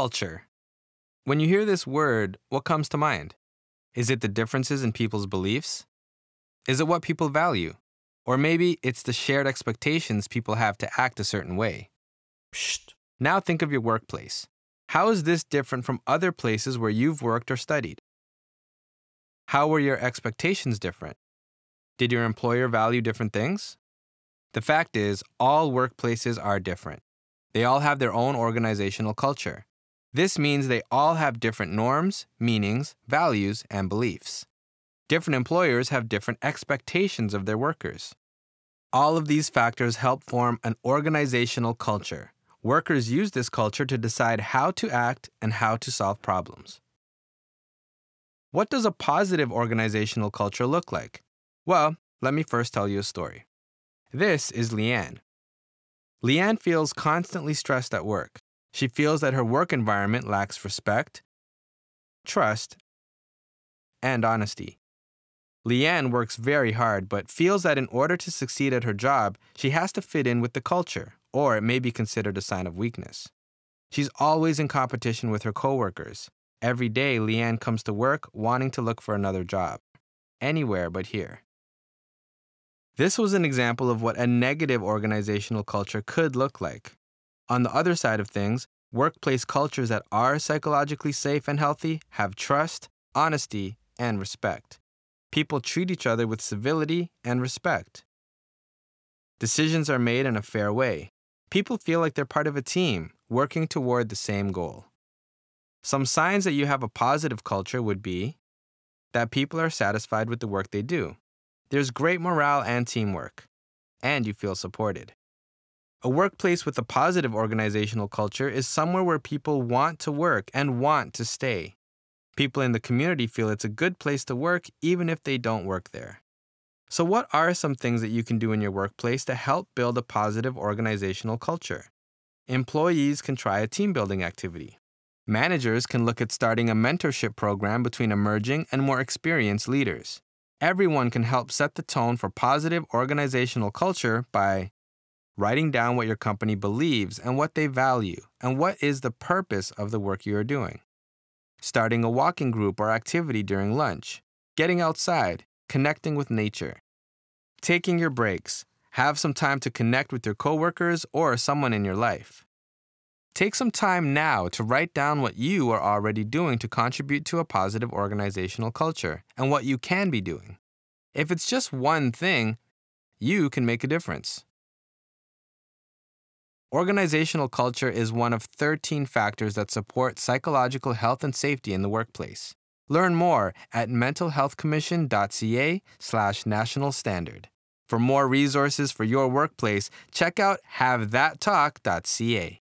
Culture. When you hear this word, what comes to mind? Is it the differences in people's beliefs? Is it what people value? Or maybe it's the shared expectations people have to act a certain way. Psst. Now think of your workplace. How is this different from other places where you've worked or studied? How were your expectations different? Did your employer value different things? The fact is, all workplaces are different. They all have their own organizational culture. This means they all have different norms, meanings, values, and beliefs. Different employers have different expectations of their workers. All of these factors help form an organizational culture. Workers use this culture to decide how to act and how to solve problems. What does a positive organizational culture look like? Well, let me first tell you a story. This is Leanne. Leanne feels constantly stressed at work. She feels that her work environment lacks respect, trust, and honesty. Leanne works very hard, but feels that in order to succeed at her job, she has to fit in with the culture, or it may be considered a sign of weakness. She's always in competition with her coworkers. Every day, Leanne comes to work wanting to look for another job, anywhere but here. This was an example of what a negative organizational culture could look like. On the other side of things, workplace cultures that are psychologically safe and healthy have trust, honesty, and respect. People treat each other with civility and respect. Decisions are made in a fair way. People feel like they're part of a team, working toward the same goal. Some signs that you have a positive culture would be that people are satisfied with the work they do. There's great morale and teamwork, and you feel supported. A workplace with a positive organizational culture is somewhere where people want to work and want to stay. People in the community feel it's a good place to work even if they don't work there. So what are some things that you can do in your workplace to help build a positive organizational culture? Employees can try a team building activity. Managers can look at starting a mentorship program between emerging and more experienced leaders. Everyone can help set the tone for positive organizational culture by writing down what your company believes and what they value, and what is the purpose of the work you are doing. Starting a walking group or activity during lunch. Getting outside, connecting with nature. Taking your breaks. Have some time to connect with your coworkers or someone in your life. Take some time now to write down what you are already doing to contribute to a positive organizational culture and what you can be doing. If it's just one thing, you can make a difference. Organizational culture is one of 13 factors that support psychological health and safety in the workplace. Learn more at mentalhealthcommission.ca/national standard. For more resources for your workplace, check out havethattalk.ca.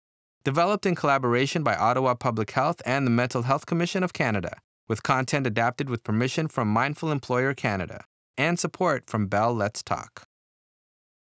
Developed in collaboration by Ottawa Public Health and the Mental Health Commission of Canada, with content adapted with permission from Mindful Employer Canada and support from Bell Let's Talk.